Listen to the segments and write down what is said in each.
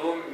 2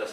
10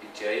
PTI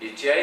PTI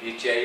PTI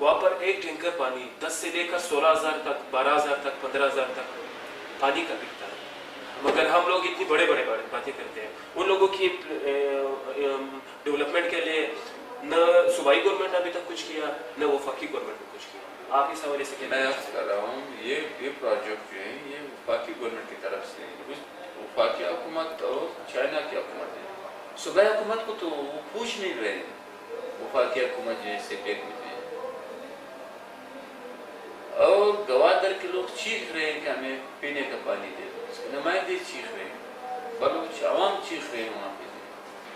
وہاں پر ایک tanker پانی 10 سے لے کر 16,000 تک 12,000 تک 15,000 تک پانی کا بکتا ہے، مگر ہم لوگ اتنی بڑے باتیں کرتے ہیں. ان لوگوں کی ڈیولپمنٹ کے لیے نہ صوبائی گورنمنٹ نے ابھی تک کچھ کیا، نہ وفاقی گورنمنٹ نے کچھ کیا. آپ اس حوالے سے کیا؟ میں عرض کر رہا ہوں یہ پروجیکٹ جو ہے یہ وفاقی گورنمنٹ کی طرف سے، وفاقی حکومت اور چائنا کی حکومت ہے. صوبائی حکومت کو تو وہ پوچھ نہیں رہے ہیں. وفاقی حکومت جو ہے سیپیک میں ہے، اور گوادر کے لوگ چیخ رہے ہیں کہ ہمیں پینے کا پانی دے دو. اس کے نمائندے چیخ رہے ہیں، بلوچ عوام چیخ رہے ہیں وہاں پہ.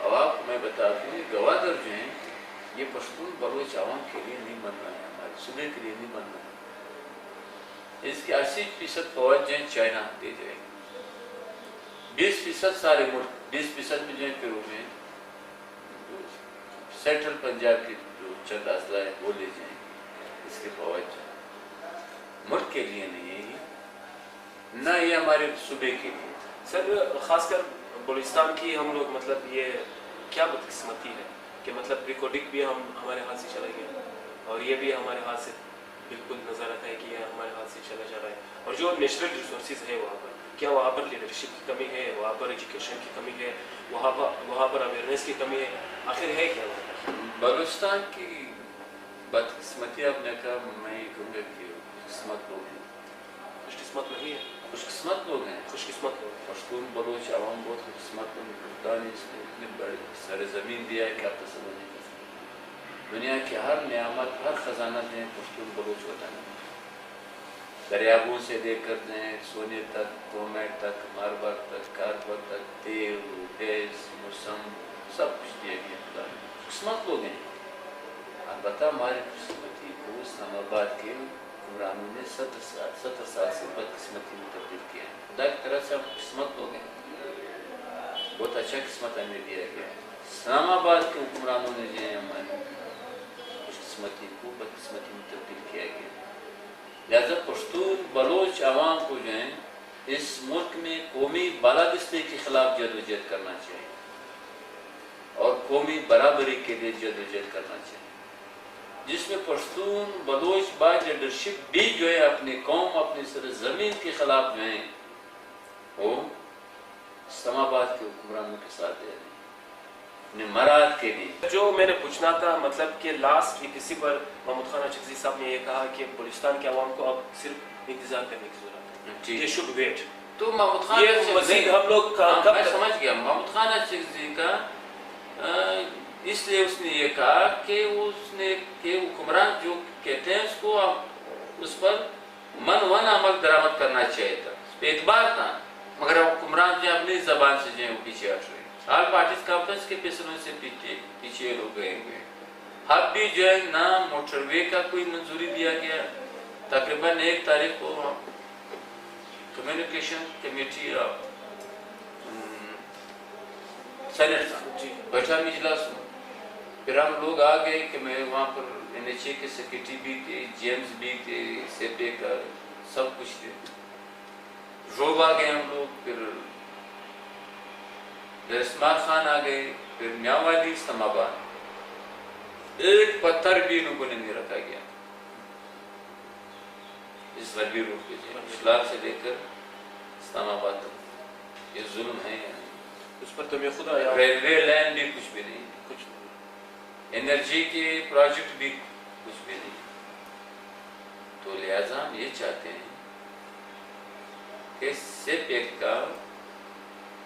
اب آپ کو میں بتا دوں گوادر جو ہیں یہ پشتون بلوچ عوام کے لیے نہیں بن رہا ہے، ہمارے صوبے کے لیے نہیں بن رہا ہے. اس کی 80% فوج جو ہے چائنا دے جائے گی. 20% سارے ملک، 20% میں جو ہے پھر میں سینٹرل پنجاب کے جو چند اضلاع ہیں وہ لے جائیں گے. اس کے فوج ملک کے لیے نہیں ہے نہ یہ ہمارے صوبے کے لیے. سر خاص کر بلوچستان کی ہم لوگ مطلب یہ کیا بدقسمتی ہے کہ مطلب ریکارڈنگ بھی ہمارے ہاتھ سے چلا گیا اور یہ بھی ہمارے ہاتھ سے بالکل نظر آتا ہے کہ یہ ہمارے ہاتھ سے چلا جا رہا ہے. اور جو نیچرل ریسورسز ہے وہاں پر، کیا وہاں پر لیڈرشپ کی کمی ہے، وہاں پر ایجوکیشن کی کمی ہے، وہاں پر اویئرنیس کی کمی ہے، آخر ہے کیا وہاں پر؟ بلوچستان کی بدقسمتی آپ نے کہا، میں یہ کہوں گا کہ قسمت لوگ ہیں. خوش قسمت نہیں ہے، خوش قسمت لوگ ہیں. خوش قسمت لوگ. پشتون بلوچ عوام بہت خوش قسمت لوگ ہیں. خدا نے اس کو اتنے بڑے سرزمین دیا ہے کہ آپ تصور نہیں کر سکتے. دنیا کی ہر نعمت، ہر خزانہ دیں پشتون بلوچ وطن ہے. دریابوں سے لے کر دیں سونے تک، کرومائٹ تک، ماربل تک، کاربن تک، تیل، گیس، موسم، سب کچھ دیا گیا خدا نے. قسمت لوگ ہیں. البتہ ہماری قسمتی کو اسلام آباد کے حکمرانوں نے 70 سال سے بدقسمتی میں تبدیل کیا ہے. خدا کی طرف سے ہم قسمت لوگ ہیں. بہت اچھا قسمت ہمیں دیا گیا ہے. اسلام آباد کے حکمرانوں نے جو ہے ہماری خوش قسمتی کو بدقسمتی میں تبدیل کیا گیا. لہذا پشتون بلوچ عوام کو جو ہے اس ملک میں قومی بالادستی کے خلاف جدوجہد کرنا چاہیے اور قومی برابری کے لیے جدوجہد کرنا چاہیے، جس میں پشتون بلوچ با لیڈرشپ بھی جو ہے اپنی قوم، اپنی سرزمین کے خلاف جو ہیں وہ اسلام آباد کے حکمرانوں کے ساتھ دے رہے ہیں اپنے مراد کے لیے. جو میں نے پوچھنا تھا مطلب کہ لاسٹ کسی پر محمود خان اچکزئی صاحب نے یہ کہا کہ بلوچستان کے عوام کو اب صرف انتظار کرنے کی ضرورت ہے، یہ شوڈ ویٹ. تو محمود خان یہ مزید ہم لوگ میں سمجھ گیا. محمود خان اچکزئی کا اس لیے اس نے یہ کہا کہ حکمران جو کہتے ہیں اس کو اس پر من ون عمل درآمد کرنا چاہیے تھا، اس پہ اعتبار تھا، مگر حکمران جو اپنی زبان سے جو ہے وہ پیچھے ہٹ رہے ہیں. آل پارٹیز کانفرنس کے فیصلوں سے پیچھے ہو گئے ہوئے. اب بھی جو ہے نہ موٹر وے کا کوئی منظوری دیا گیا. تقریباً 1 تاریخ کو کمیونیکیشن کمیٹی سینٹ کا بیٹھا اجلاس ہوا. پھر ہم لوگ آ گئے کہ میں وہاں پر NHA کے سیکرٹری بھی تھے، جیمز بھی تھے، سیپے کا سب کچھ تھے. روب آ گئے ہم لوگ، پھر اسمار خان آ گئے، پھر میاں والی اسلام آباد. ایک پتھر بھی لوگوں نے نہیں رکھا گیا اس غربی روڈ پہ، اسلام سے لے کر اسلام آباد تک. یہ ظلم ہے. اس پر تو میں خدا ریلوے لائن بھی کچھ بھی نہیں، کچھ نہیں. انرجی کے پروجیکٹ بھی کچھ بھی نہیں. تو لہذا ہم یہ چاہتے ہیں کہ سیپ ایک کا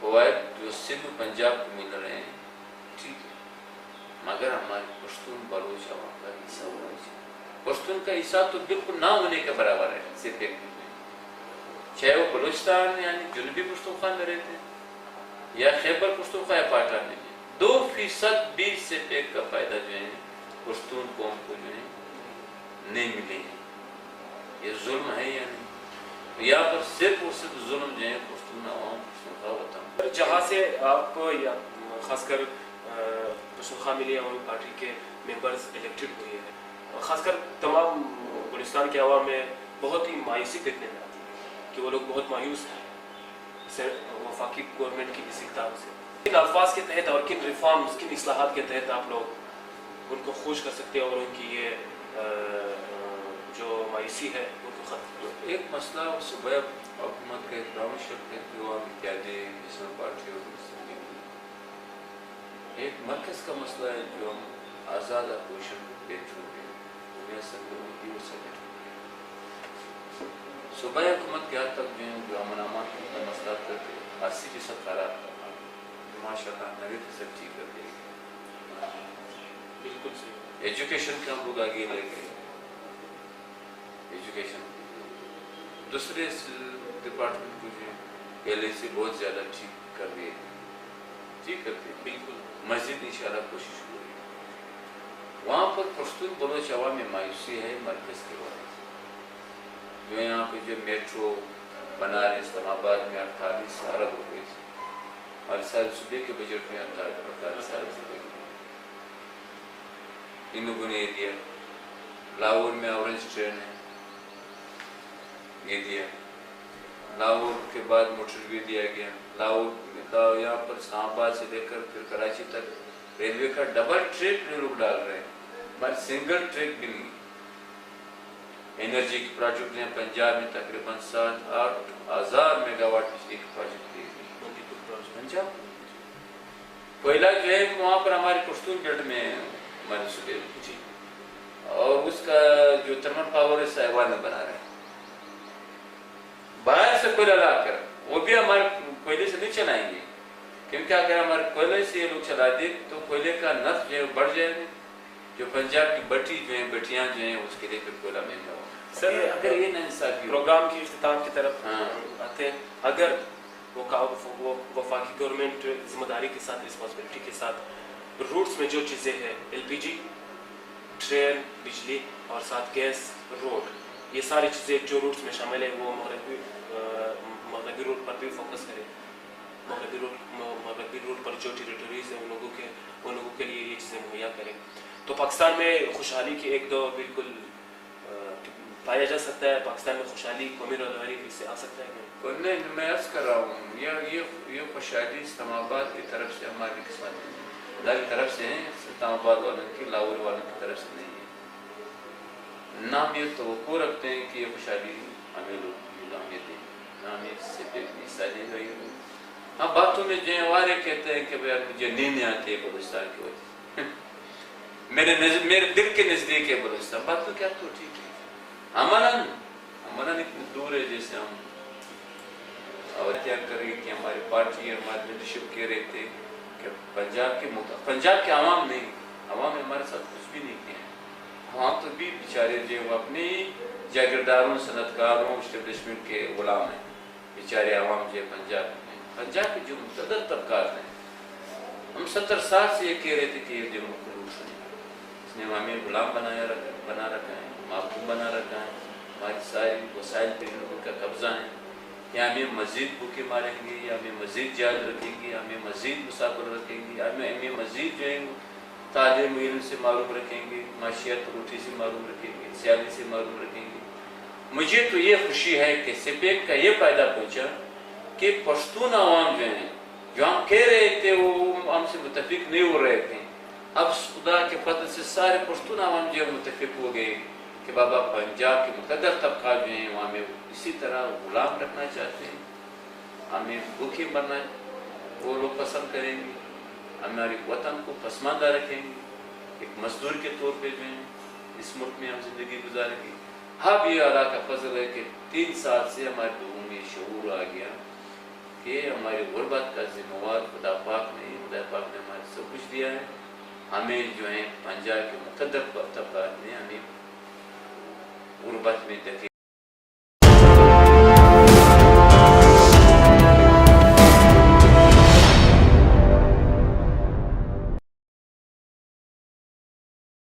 فوائد جو سندھ پنجاب کو مل رہے ہیں ٹھیک ہے، مگر ہمارے پشتون بلوچ عوام کا حصہ ہونا چاہیے. پشتون کا حصہ تو بالکل نہ ہونے کے برابر ہے سیپ ایک میں، چاہے وہ بلوچستان یعنی جنوبی پختونخوا میں رہتے ہیں یا خیبر پختونخوا یا پاٹا میں. 2% بھی سیپ ایک کا فائدہ جو ہے پشتون قوم کو جو ہے نہیں ملے ہیں. یہ ظلم ہے یا نہیں؟ یہاں پر صرف اور صرف ظلم جو ہے پشتون عوام پختونخوا وطن. جہاں سے آپ یا خاص کر پختونخوا ملی عوامی پارٹی کے ممبرز الیکٹڈ ہوئے ہیں، خاص کر تمام بلوچستان کے عوام میں بہت ہی مایوسی دیکھنے میں آتی ہے کہ وہ لوگ بہت مایوس ہیں وفاقی گورنمنٹ کی اس اقدام سے. کن الفاظ کے تحت اور کن ریفارمز، کن اصلاحات کے تحت آپ لوگ ان کو خوش کر سکتے ہیں اور ان کی یہ مایوسی ہے وہ تو ختم. ایک مسئلہ صبح حکومت کا احترام شکل جو آپ اتحادی نیشنل پارٹی اور ایک مرکز کا مسئلہ ہے جو ہم آزاد اپوزیشن پیش ہو گئے دنیا سنگھوں کی وہ سکٹ صوبائی حکومت کے حد تک جو امن امان کا مسئلہ تک آسی کی سفارات کا ماشاء اللہ 90% ٹھیک کر دے گی. بالکل صحیح. ایجوکیشن کے ہم لوگ آگے لے گئے. ایجوکیشن دوسرے ڈپارٹمنٹ کو جو پہلے سے بہت زیادہ ٹھیک کر دیے ٹھیک کرتے. بالکل. مسجد انشاءاللہ کوشش ہو رہی ہے. وہاں پر پشتون بلوچ عوام میں مایوسی ہے مرکز کے بارے جو یہاں پہ جو میٹرو بنا رہے اسلام آباد میں 48 ارب روپے ہر سال صوبے کے بجٹ میں 48 ارب روپے ان لوگوں نے یہ دیا. لاہور میں اورنج ٹرین ہے یہ دیا. لاہور کے بعد موٹر وے دیا گیا. لاہور یہاں پر اسلام آباد سے لے کر پھر کراچی تک ریلوے کا ڈبل ٹریک لوگ ڈال رہے ہیں مگر سنگل ٹریک بھی نہیں. انرجی کے پروجیکٹ ہیں پنجاب میں تقریباً 7-8 میگا واٹ بجلی کے پروجیکٹ پنجاب. کوئلہ جو ہے وہاں پر ہمارے پشتون بیلٹ میں ہمارے صوبے جی اور اس کا جو تھرمل پاور ہے سائیوان میں بنا رہے ہیں باہر سے کوئلہ لا کر وہ بھی ہمارے کوئلے سے نہیں چلائیں گے کیونکہ اگر ہمارے کوئلے سے یہ لوگ چلا دیں تو کوئلے کا نرخ جو ہے بڑھ جائے گا. جو پنجاب کی بٹی جو ہیں بٹیاں جو ہیں اس کے لیے پھر کوئلہ مہنگا ہو. سر اگر یہ نہ انصافی پروگرام کی اختتام کی طرف آتے ہیں اگر وہ وفاقی گورنمنٹ ذمہ داری کے ساتھ رسپانسبلٹی کے ساتھ روٹس میں جو چیزیں ہیں LPG ٹرین بجلی اور ساتھ گیس روڈ یہ ساری چیزیں جو روٹس میں شامل ہیں وہ مغربی روٹ پر بھی فوکس کرے. مغربی روٹ پر جو ٹیریٹریز ہیں ان لوگوں کے لیے یہ چیزیں مہیا کریں تو پاکستان میں خوشحالی کی ایک دو بالکل پایا جا سکتا ہے. پاکستان میں خوشحالی قومی رواداری سے آ سکتا ہے. نہیں میں عرض کر رہا ہوں یہ خوشحالی اسلام آباد کی طرف سے ہماری قسمت خدا کی طرف سے ہے. اسلام آباد والوں کی لاہور والوں کی طرف سے نہیں ہے. نہ ہم یہ توقع رکھتے ہیں کہ یہ خوشحالی ہمیں لوگ ہمیں دیں نہ ہم اس سے بے حصہ دے گئی. ہم باتوں میں جو وارے کہتے ہیں کہ مجھے نیند آتی ہے بلوچستان کی وجہ میرے دل کے نزدیک ہے بلوچستان. بات تو کیا تو ٹھیک ہے امن اتنی دور ہے جیسے ہم اور کیا کریں کہ ہماری پارٹی اور ہماری لیڈرشپ کہہ رہے تھے کہ پنجاب کے عوام نہیں عوام نے ہمارے ساتھ کچھ بھی نہیں کیا. عوام تو بھی بیچارے جو وہ اپنے جاگیرداروں صنعت کاروں اسٹیبلشمنٹ کے غلام ہیں. بیچارے عوام جو پنجاب کے جو متعدد طبقات ہیں ہم 70 سال سے یہ کہہ رہے تھے کہ یہ جو مخلوق ہے اس نے ہمیں غلام بنا رکھا ہے محکوم بنا رکھا ہے. ہماری ساری وسائل پہ ان کا قبضہ ہے. یا ہمیں مزید بھوکے ماریں گے یا ہمیں مزید جال رکھیں گے ہمیں مزید مسافر رکھیں گے ہمیں مزید جو ہے تعلیم علم سے معروم رکھیں گے معاشیت روٹی سے معروم رکھیں گے سیاسی سے معروم رکھیں گے. مجھے تو یہ خوشی ہے کہ سپیک کا یہ فائدہ پہنچا کہ پشتون عوام جو ہیں جو ہم کہہ رہے تھے وہ ہم سے متفق نہیں ہو رہے تھے اب خدا کے فضل سے سارے پشتون عوام جو متفق ہو گئے کہ بابا پنجاب کے مقدر طبقات جو ہیں وہ ہمیں اسی طرح غلام رکھنا چاہتے ہیں. ہمیں بھوکے مرنا وہ لوگ پسند کریں گے. ہمارے وطن کو پسماندہ رکھیں گے. ایک مزدور کے طور پہ جو ہیں اس ملک میں ہم زندگی گزاریں گے. اب یہ اللہ کا فضل ہے کہ 3 سال سے ہمارے لوگوں میں شعور آ گیا کہ ہماری غربت کا ذمہ وار خدا پاک نے ہمارے سب کچھ دیا ہے. ہمیں جو ہے پنجاب کے مقدر طبقات نے ہمیں غربت میں